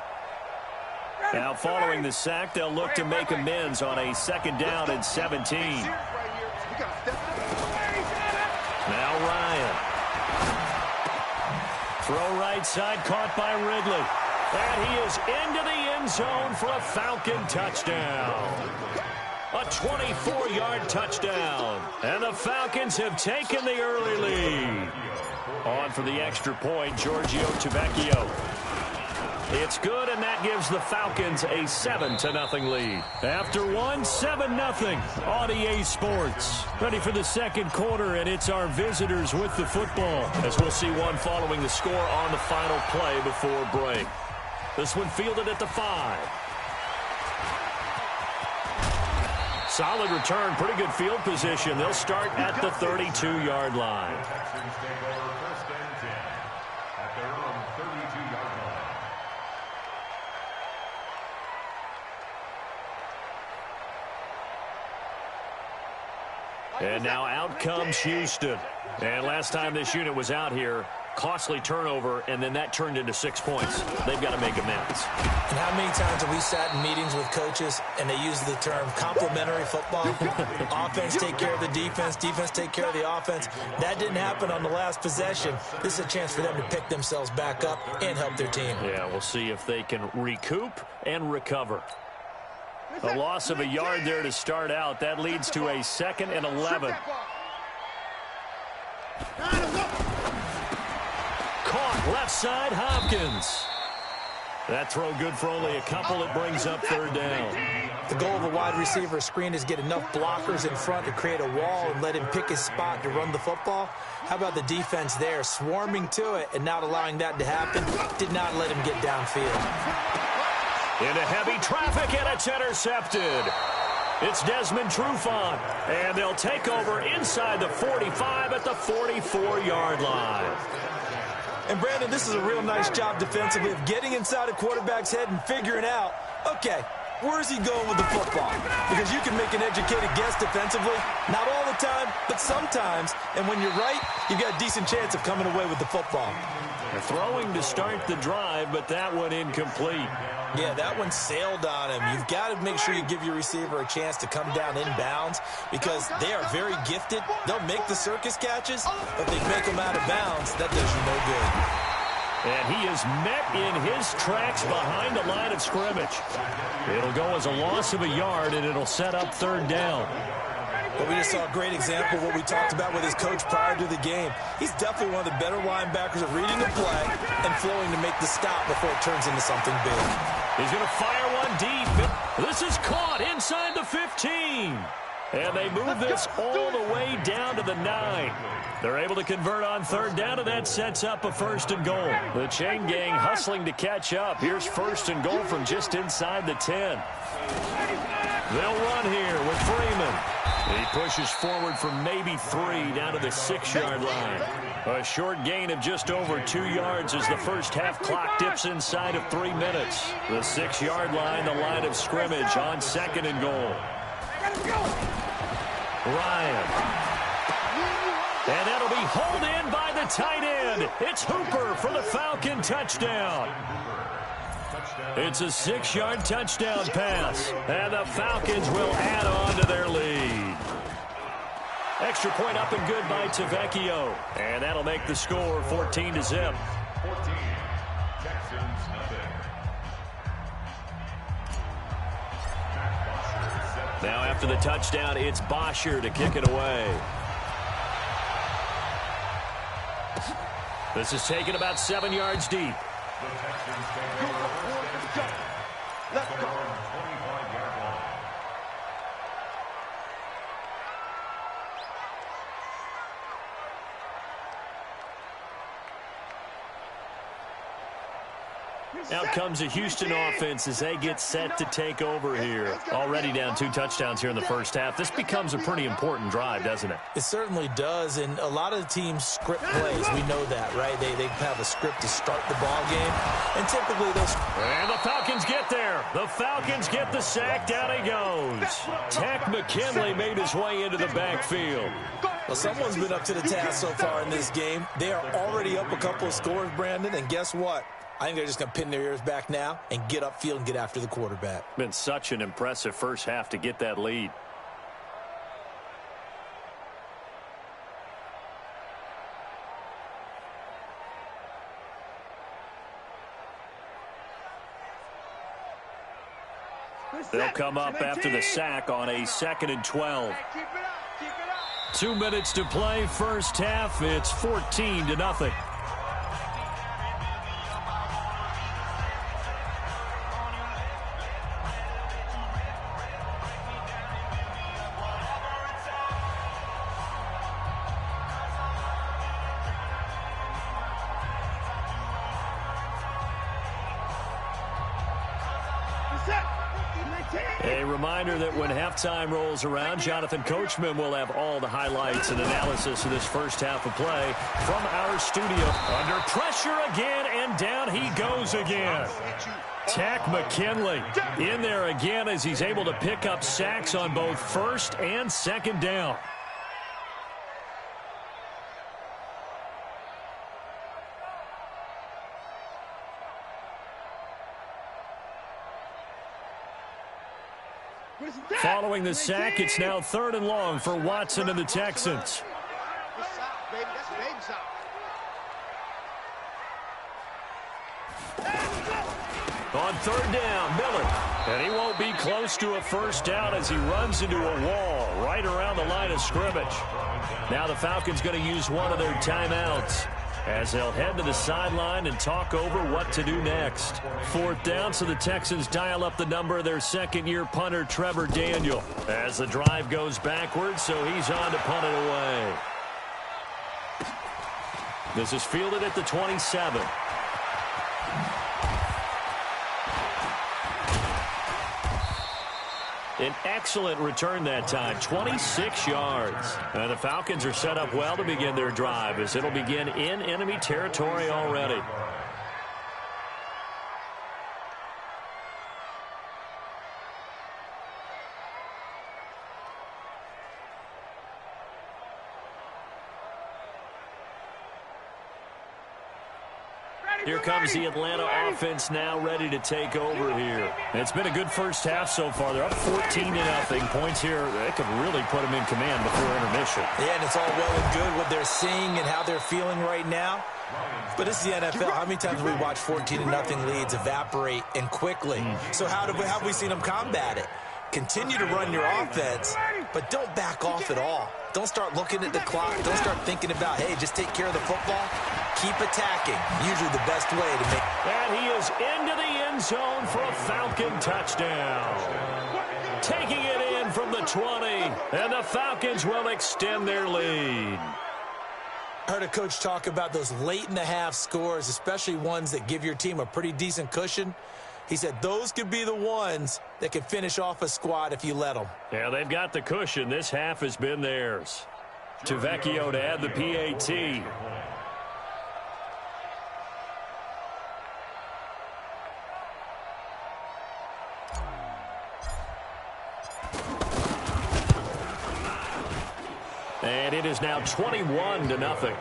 A: Now following the sack, they'll look to make amends on a 2nd down and 17. Now Ryan. Throw right side, caught by Ridley. And he is into the end zone for a Falcon touchdown. A 24-yard touchdown. And the Falcons have taken the early lead. On for the extra point, Giorgio Tavecchio. It's good, and that gives the Falcons a 7-0 lead. After one, 7-0 on EA Sports. Ready for the 2nd quarter, and it's our visitors with the football, as we'll see one following the score on the final play before break. This one fielded at the 5. Solid return, pretty good field position. They'll start at the 32-yard line. And now out comes Houston. And last time this unit was out here, costly turnover, and then that turned into 6 points. They've got to make amends.
B: And how many times have we sat in meetings with coaches and they use the term complementary football? Offense take care of the defense, defense take care of the offense. That didn't happen on the last possession. This is a chance for them to pick themselves back up and help their team.
A: Yeah, we'll see if they can recoup and recover. A loss of a yard there to start out. That leads to a 2nd and 11. Caught left side, Hopkins. That throw good for only a couple. It brings up 3rd down.
B: The goal of a wide receiver screen is get enough blockers in front to create a wall and let him pick his spot to run the football. How about the defense there, swarming to it and not allowing that to happen? Did not let him get downfield.
A: Into heavy traffic, and it's intercepted. It's Desmond Trufant, and they'll take over inside the 45 at the 44-yard line.
B: And, Brandon, this is a real nice job defensively of getting inside a quarterback's head and figuring out, okay, where's he going with the football? Because you can make an educated guess defensively, not all the time, but sometimes. And when you're right, you've got a decent chance of coming away with the football.
A: They're throwing to start the drive, but that one incomplete.
B: Yeah, that one sailed on him. You've got to make sure you give your receiver a chance to come down inbounds because they are very gifted. They'll make the circus catches, but they make them out of bounds. That does you no good.
A: And he is met in his tracks behind the line of scrimmage. It'll go as a loss of a yard, and it'll set up 3rd down.
B: But we just saw a great example of what we talked about with his coach prior to the game. He's definitely one of the better linebackers at reading the play and flowing to make the stop before it turns into something big.
A: He's going to fire one deep. This is caught inside the 15. And they move this all the way down to the 9. They're able to convert on 3rd down, and that sets up a 1st and goal. The chain gang hustling to catch up. Here's 1st and goal from just inside the 10. They'll run here with Freeman. He pushes forward from maybe 3 down to the 6-yard line. A short gain of just over 2 yards as the first half clock dips inside of 3 minutes. The 6-yard line, the line of scrimmage on 2nd and goal. Ryan. And that'll be hauled in by the tight end. It's Hooper for the Falcon touchdown. It's a 6-yard touchdown pass, and the Falcons will add on to their lead. Extra point up and good by Tavecchio. And that'll make the score 14-0.
D: 14, Texans nothing.
A: Now after the touchdown, it's Bosher to kick it away. This is taken about 7 yards deep.
D: The Texans take over first and 10.
C: Let's go.
D: 25-yard line.
A: Out comes the Houston offense as they get set to take over here. Already down 2 touchdowns here in the first half. This becomes a pretty important drive, doesn't it?
B: It certainly does, and a lot of the teams script plays. We know that, right? They have a script to start the ball game, and typically those...
A: And the Falcons get there. The Falcons get the sack. Down he goes. Takk McKinley made his way into the backfield.
B: Well, someone's been up to the task so far in this game. They are already up a couple of scores, Brandon, and guess what? I think they're just going to pin their ears back now and get upfield and get after the quarterback.
A: Been such an impressive first half to get that lead. They'll come up after the sack on a 2nd and 12. 2 minutes to play, first half. It's 14-0. A reminder that when halftime rolls around, Jonathan Coachman will have all the highlights and analysis of this first half of play from our studio. Under pressure again, and down he goes again. Takk McKinley in there again as he's able to pick up sacks on both first and second down. Following the sack, it's now 3rd and long for Watson and the Texans. On 3rd down, Miller. And he won't be close to a first down as he runs into a wall right around the line of scrimmage. Now the Falcons going to use one of their timeouts as they'll head to the sideline and talk over what to do next. 4th down, so the Texans dial up the number of their second-year punter, Trevor Daniel, as the drive goes backwards, so he's on to punt it away. This is fielded at the 27. An excellent return that time, 26 yards. And the Falcons are set up well to begin their drive as it'll begin in enemy territory already. Here comes the Atlanta offense now ready to take over here. It's been a good first half so far. They're up 14-0. Points here, they could really put them in command before intermission.
B: Yeah, and it's all well and good what they're seeing and how they're feeling right now. But this is the NFL. How many times have we watched 14-0 leads evaporate and quickly? So how have we seen them combat it? Continue to run your offense, but don't back off at all. Don't start looking at the clock. Don't start thinking about, hey, just take care of the football. Keep attacking. Usually the best way to make...
A: And he is into the end zone for a Falcon touchdown. Taking it in from the 20, and the Falcons will extend their lead.
B: I heard a coach talk about those late-in-the-half scores, especially ones that give your team a pretty decent cushion. He said those could be the ones that can finish off a squad if you let them.
A: Yeah, they've got the cushion. This half has been theirs. Tavecchio to add the PAT. And it is now 21-0.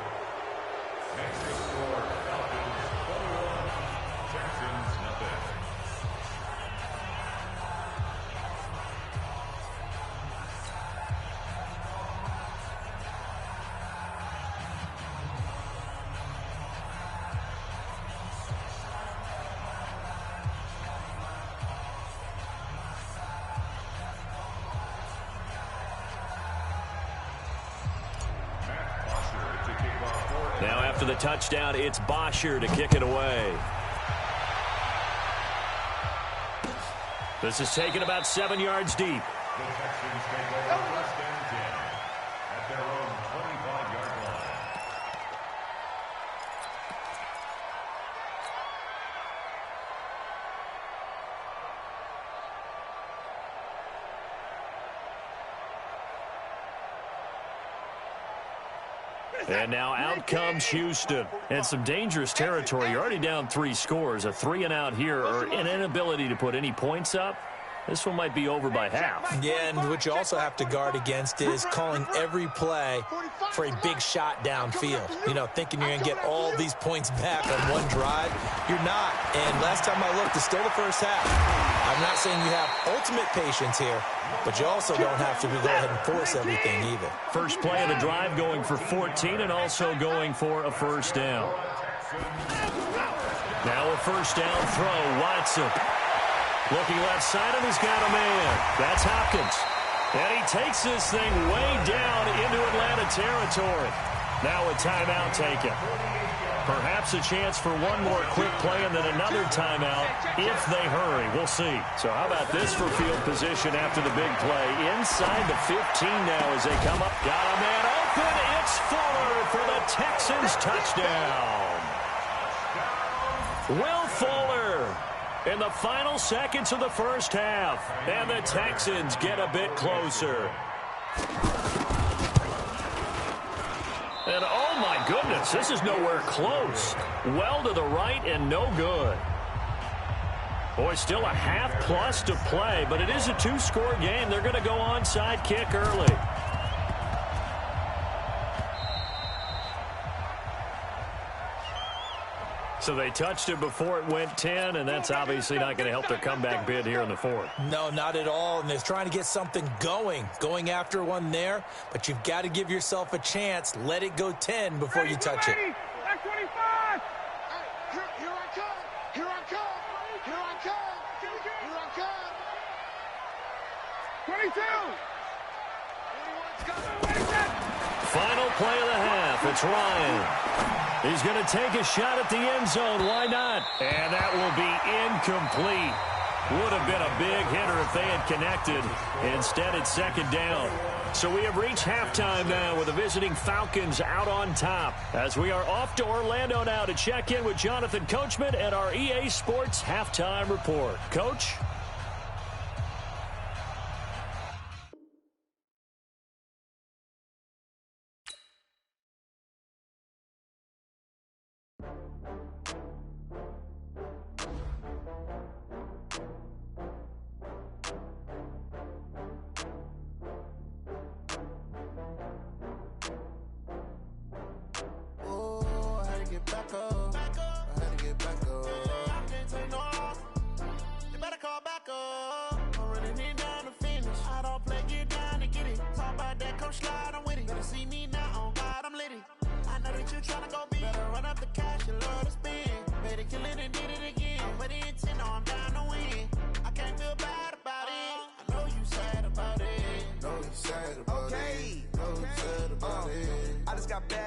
A: After the touchdown, it's Bosher to kick it away. This is taken about 7 yards deep.
D: The Texans take over 1st and 10 at their own 25-yard line.
A: And now out comes Houston. And some dangerous territory. You're already down 3 scores. A 3-and-out here or an inability to put any points up. This one might be over by half.
B: Yeah, and what you also have to guard against is calling every play for a big shot downfield. You know, thinking you're going to get all these points back on one drive. You're not. And last time I looked, it's still the first half. I'm not saying you have ultimate patience here, but you also don't have to go ahead and force everything either.
A: First play of the drive going for 14 and also going for a first down. Now a first down throw, Watson. Looking left side, and he's got a man. That's Hopkins. And he takes this thing way down into Atlanta territory. Now a timeout taken. Perhaps a chance for one more quick play and then another timeout if they hurry. We'll see. So how about this for field position after the big play? Inside the 15 now as they come up. Got a man open. It's Fuller for the Texans touchdown. Will Fuller in the final seconds of the first half. And the Texans get a bit closer. And oh my goodness, this is nowhere close. Well to the right and no good. Boy, still a half plus to play, but it is a 2-score game. They're going to go onside kick early. So they touched it before it went 10, and that's obviously not going to help their comeback bid here in the 4th.
B: No, not at all, and they're trying to get something going after one there, but you've got to give yourself a chance. Let it go 10 before you touch it.
C: That's 25. Here I come. Here I come. Here I come. Here I come. 22.
A: Final play of the half. It's Ryan. He's going to take a shot at the end zone. Why not? And that will be incomplete. Would have been a big hitter if they had connected. Instead, it's 2nd down. So we have reached halftime now with the visiting Falcons out on top. As we are off to Orlando now to check in with Jonathan Coachman and our EA Sports Halftime Report. Coach?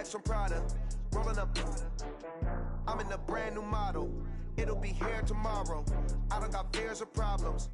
F: From Prada, rolling up. I'm in a brand new model. It'll be here tomorrow. I don't got fears or problems.